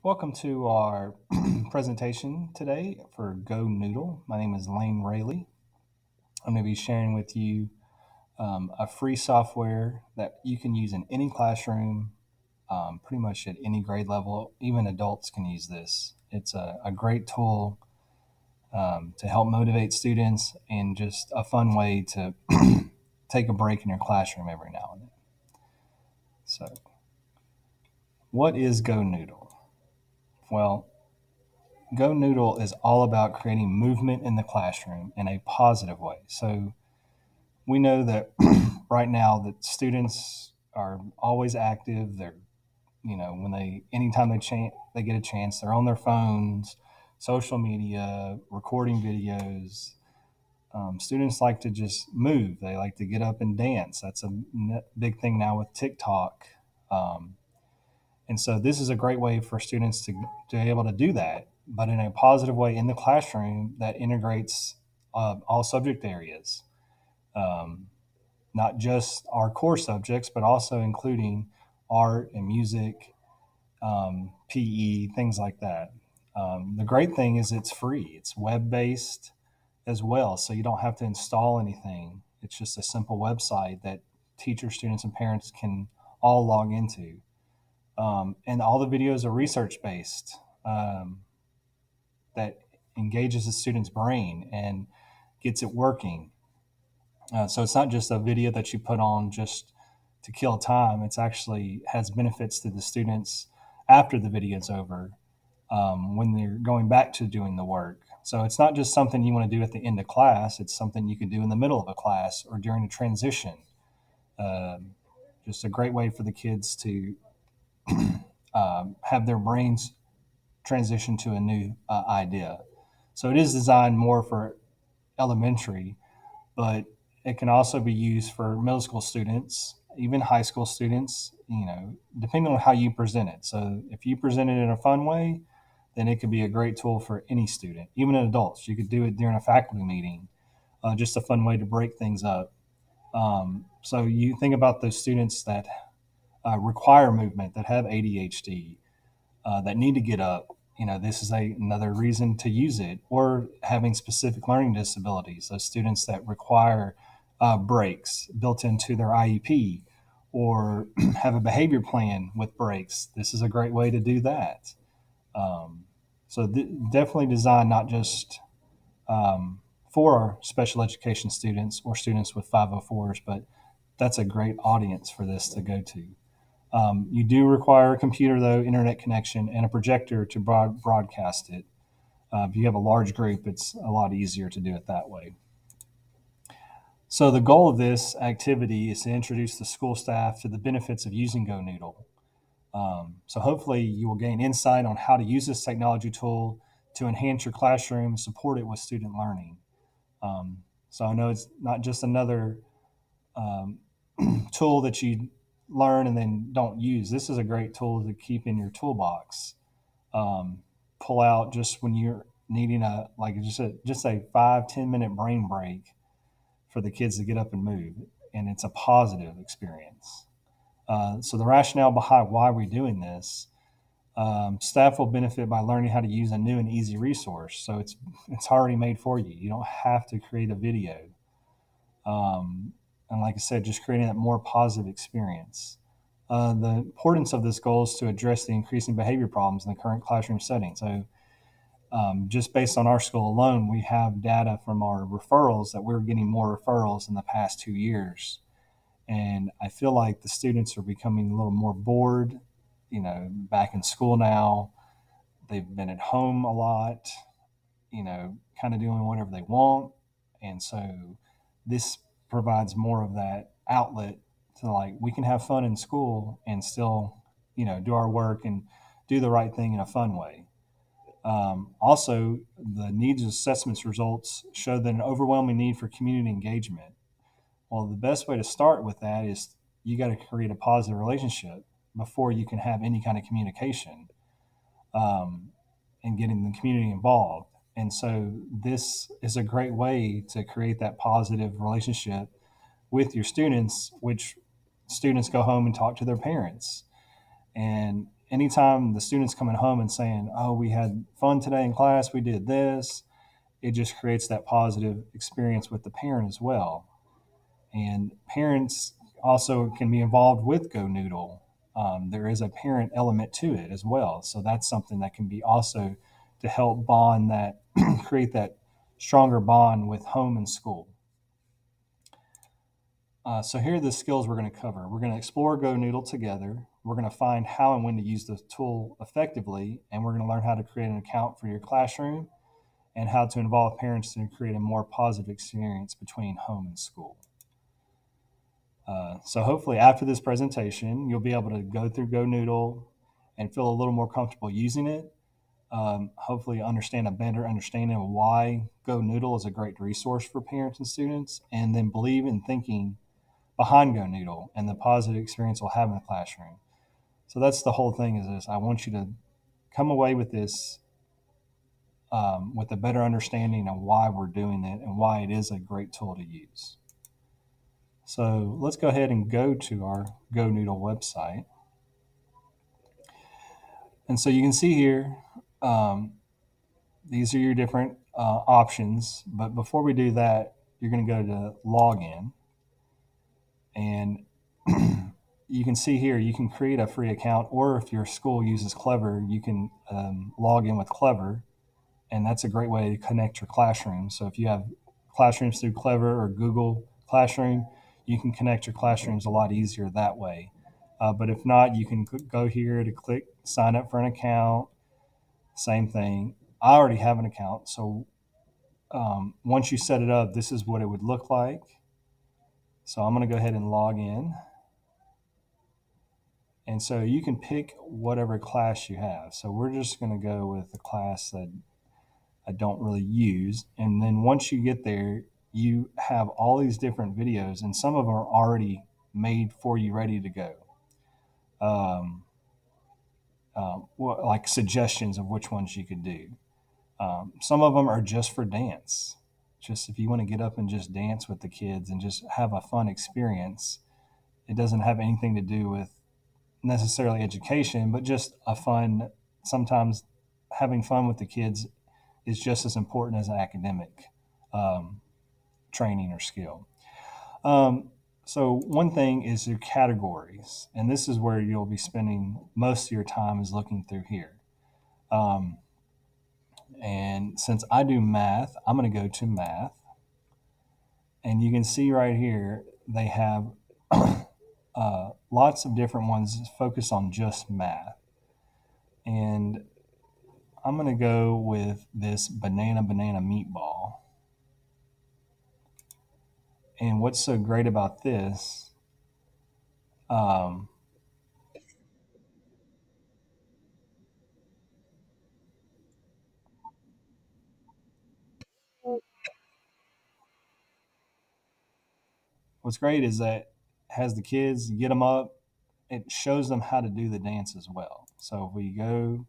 Welcome to our presentation today for Go Noodle. My name is Lane Rayleigh. I'm going to be sharing with you a free software that you can use in any classroom, pretty much at any grade level. Even adults can use this. It's a great tool to help motivate students and just a fun way to take a break in your classroom every now and then. So, what is Go Noodle? Well, Go Noodle is all about creating movement in the classroom in a positive way. So we know that right now that students are always active. They're, when anytime they get a chance, they're on their phones, social media, recording videos. Students like to just move. They like to get up and dance. That's a big thing now with TikTok. Um, and so this is a great way for students to be able to do that, but in a positive way in the classroom that integrates all subject areas, um, not just our core subjects, but also including art and music, PE, things like that. The great thing is it's free. It's web based as well, so you don't have to install anything. It's just a simple website that teachers, students, and parents can all log into. And all the videos are research based, that engages the student's brain and gets it working. So it's not just a video that you put on just to kill time. It's actually has benefits to the students after the video's over, when they're going back to doing the work. So it's not just something you want to do at the end of class. It's something you can do in the middle of a class or during a transition. Um, just a great way for the kids to have their brains transition to a new idea. So it is designed more for elementary, but it can also be used for middle school students, even high school students, depending on how you present it. So if you present it in a fun way, then it could be a great tool for any student, even adults. You could do it during a faculty meeting, just a fun way to break things up. So you think about those students that require movement, that have ADHD, that need to get up. This is another reason to use it. Or having specific learning disabilities, those students that require breaks built into their IEP, or have a behavior plan with breaks. This is a great way to do that. Um, so definitely designed not just for our special education students or students with 504s, but that's a great audience for this to go to. You do require a computer, though, internet connection, and a projector to broadcast it. If you have a large group, it's a lot easier to do it that way. So the goal of this activity is to introduce the school staff to the benefits of using GoNoodle. So hopefully you will gain insight on how to use this technology tool to enhance your classroom and support it with student learning. So I know it's not just another um, tool that you learn and then don't use. This is a great tool to keep in your toolbox. Pull out just when you're needing just a 5-10 minute brain break for the kids to get up and move, and it's a positive experience. So the rationale behind why we're doing this, staff will benefit by learning how to use a new and easy resource. So it's already made for you. You don't have to create a video. And like I said, just creating that more positive experience. The importance of this goal is to address the increasing behavior problems in the current classroom setting. So just based on our school alone, we have data from our referrals that we're getting more referrals in the past 2 years. And I feel like the students are becoming a little more bored, back in school now. They've been at home a lot, kind of doing whatever they want. And so this provides more of that outlet to, like, we can have fun in school and still, do our work and do the right thing in a fun way. Also, the needs assessments results show that an overwhelming need for community engagement. Well, the best way to start with that is you got to create a positive relationship before you can have any kind of communication, um, and getting the community involved. And so this is a great way to create that positive relationship with your students, which students go home and talk to their parents. And anytime the students coming home and saying, "Oh, we had fun today in class, we did this," it just creates that positive experience with the parent as well. And parents also can be involved with Go Noodle. There is a parent element to it as well, so that's something that can be also to help bond that, create that stronger bond with home and school. So here are the skills we're going to cover. We're going to explore Go Noodle together. We're going to find how and when to use the tool effectively, and we're going to learn how to create an account for your classroom and how to involve parents to create a more positive experience between home and school. So hopefully after this presentation, you'll be able to go through Go Noodle and feel a little more comfortable using it. Hopefully understand a better understanding of why Go Noodle is a great resource for parents and students, and then believe in thinking behind Go Noodle and the positive experience we'll have in the classroom. So that's the whole thing is this. I want you to come away with this with a better understanding of why we're doing it and why it is a great tool to use. So let's go ahead and go to our Go Noodle website. And so you can see here, these are your different options. But before we do that, you're going to go to login. And you can see here, you can create a free account, or if your school uses Clever, you can log in with Clever. And that's a great way to connect your classroom. So if you have classrooms through Clever or Google Classroom, you can connect your classrooms a lot easier that way. But if not, you can go here to click sign up for an account. Same thing. I already have an account. So once you set it up, this is what it would look like. So I'm going to go ahead and log in. And so you can pick whatever class you have. So we're just going to go with the class that I don't really use. And then once you get there, you have all these different videos, and some of them are already made for you, ready to go. Like suggestions of which ones you could do. Some of them are just for dance. Just if you want to get up and just dance with the kids and just have a fun experience. It doesn't have anything to do with necessarily education, but just a fun, sometimes having fun with the kids is just as important as an academic training or skill. So one thing is your categories, and this is where you'll be spending most of your time is looking through here. And since I do math, I'm going to go to math. And you can see right here, they have lots of different ones focused on just math. And I'm going to go with this banana meatball. And what's so great about this, what's great is that it has the kids, you get them up, it shows them how to do the dance as well. So if we go,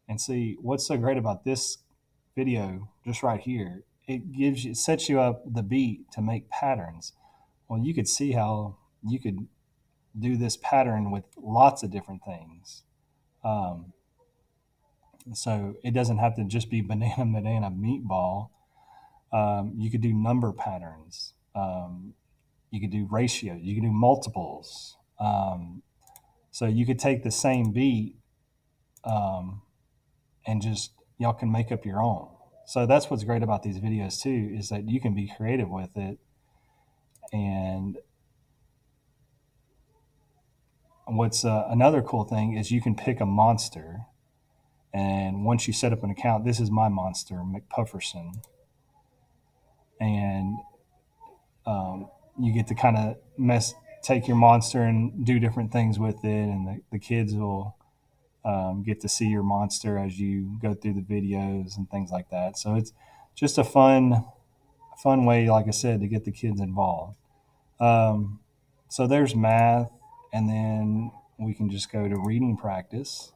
and see what's so great about this video just right here, it sets you up the beat to make patterns. Well, you could see how you could do this pattern with lots of different things. Um, so it doesn't have to just be banana meatball. You could do number patterns. You could do ratio. You could do multiples. So you could take the same beat and just y'all can make up your own. So that's what's great about these videos too, is that you can be creative with it. And what's another cool thing is you can pick a monster. And once you set up an account, this is my monster, McPufferson. And you get to kind of take your monster and do different things with it. And the kids will get to see your monster as you go through the videos and things like that. So it's just a fun fun way, like I said, to get the kids involved. Um, so there's math, and then we can just go to reading practice,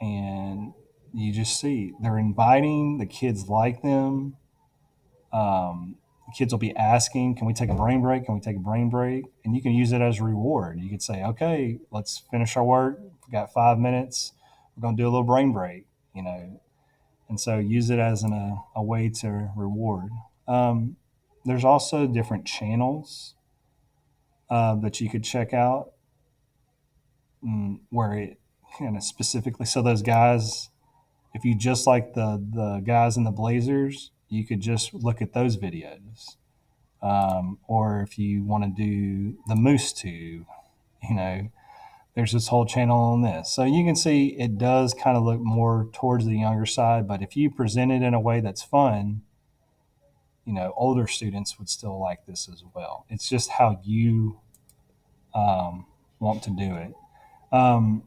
and you just see they're inviting the kids, like them. The kids will be asking, "Can we take a brain break? Can we take a brain break?" And you can use it as a reward. You could say, "Okay, let's finish our work. We've got 5 minutes. We're going to do a little brain break." You know, and so use it as a way to reward. Um, there's also different channels that you could check out, where it kind of specifically. So those guys, if you just like the guys in the Blazers, you could just look at those videos. Or if you want to do the Moose Tube, you know, there's this whole channel on this. So you can see it does kind of look more towards the younger side, but if you present it in a way that's fun, you know, older students would still like this as well. It's just how you want to do it. Um,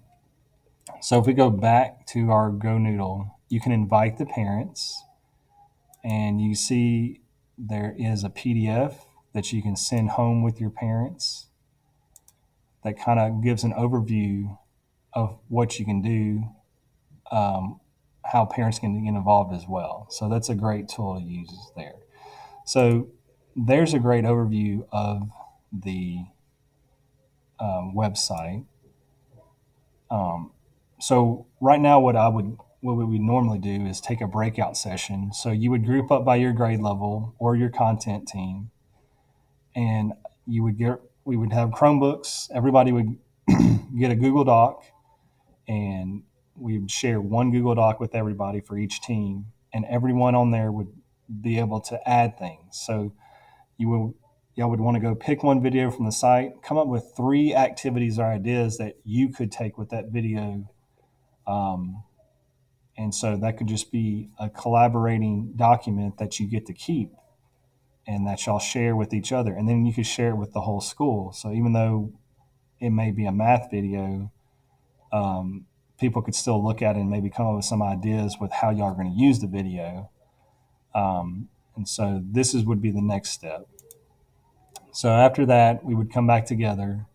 so if we go back to our Go Noodle, you can invite the parents, and you see there is a PDF that you can send home with your parents that kind of gives an overview of what you can do, how parents can get involved as well. So that's a great tool to use there. So there's a great overview of the website. So right now, what we would normally do is take a breakout session. So you would group up by your grade level or your content team, and we would have Chromebooks. Everybody would get a Google Doc, and we would share one Google Doc with everybody for each team, and everyone on there would be able to add things. So you would y'all would want to go pick one video from the site, come up with 3 activities or ideas that you could take with that video. Um, and so that could just be a collaborating document that you get to keep and that y'all share with each other. And then you could share it with the whole school. So even though it may be a math video, people could still look at it and maybe come up with some ideas with how y'all are going to use the video. And so would be the next step. So after that, we would come back together,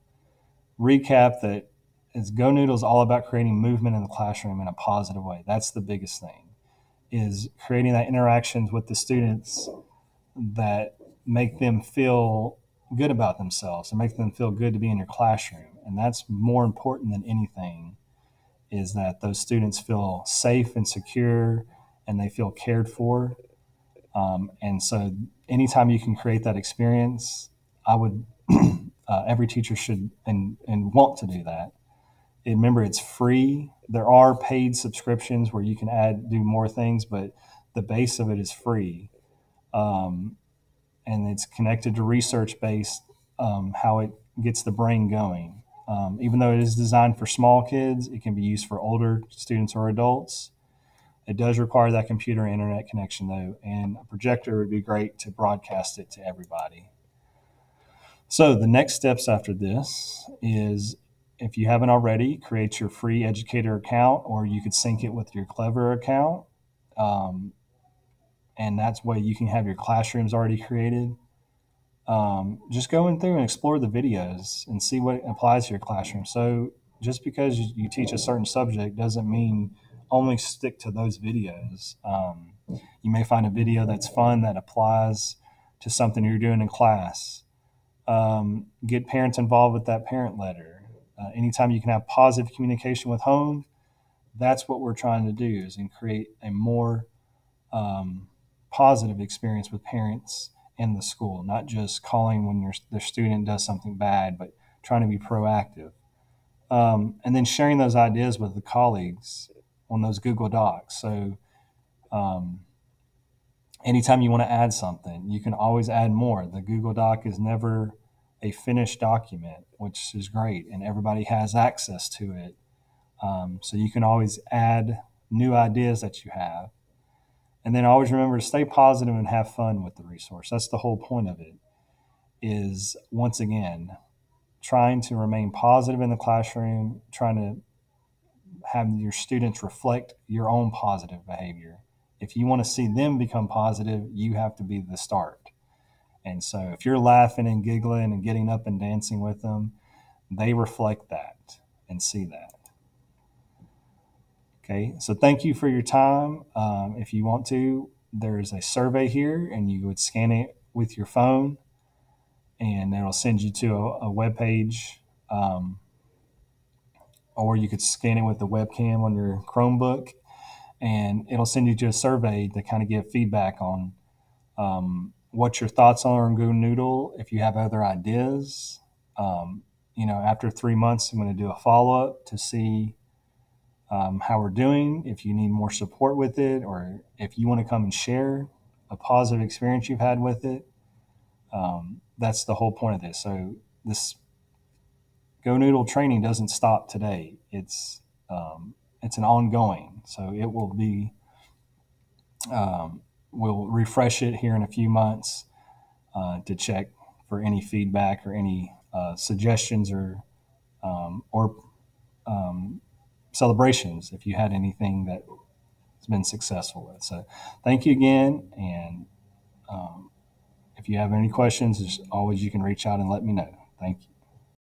recap that is Go Noodle is all about creating movement in the classroom in a positive way. That's the biggest thing, is creating that interactions with the students that make them feel good about themselves and make them feel good to be in your classroom. And that's more important than anything, is that those students feel safe and secure and they feel cared for. And so anytime you can create that experience, I would, every teacher should and want to do that. And remember, it's free. There are paid subscriptions where you can do more things, but the base of it is free. And it's connected to research based, how it gets the brain going. Even though it is designed for small kids, it can be used for older students or adults. It does require that computer and internet connection, though, and a projector would be great to broadcast it to everybody. So the next steps after this is, if you haven't already, create your free educator account, or you could sync it with your Clever account. Um, and that's why you can have your classrooms already created. Just going through and explore the videos and see what applies to your classroom. So just because you teach a certain subject doesn't mean only stick to those videos. You may find a video that's fun that applies to something you're doing in class. Get parents involved with that parent letter. Anytime you can have positive communication with home, that's what we're trying to do, is create a more positive experience with parents in the school, not just calling when the student does something bad, but trying to be proactive. And then sharing those ideas with the colleagues on those Google Docs. So anytime you want to add something, you can always add more. The Google Doc is never a finished document, which is great, and everybody has access to it. So you can always add new ideas that you have. And then always remember to stay positive and have fun with the resource. That's the whole point of it, is, once again, trying to remain positive in the classroom, trying to have your students reflect your own positive behavior If you want to see them become positive, you have to be the start. And so if you're laughing and giggling and getting up and dancing with them, they reflect that and see that. Okay, so thank you for your time. If you want to, there's a survey here, and you would scan it with your phone, and it'll send you to a web page, or you could scan it with the webcam on your Chromebook, and it'll send you to a survey to kind of give feedback on what your thoughts are on Go Noodle. If you have other ideas, after 3 months, I'm going to do a follow up to see how we're doing, if you need more support with it, or if you want to come and share a positive experience you've had with it. That's the whole point of this. So this Go Noodle training doesn't stop today. It's an ongoing. So it will be. We'll refresh it here in a few months to check for any feedback or any suggestions or celebrations if you had anything that has been successful with. So thank you again. And if you have any questions, as always, you can reach out and let me know. Thank you.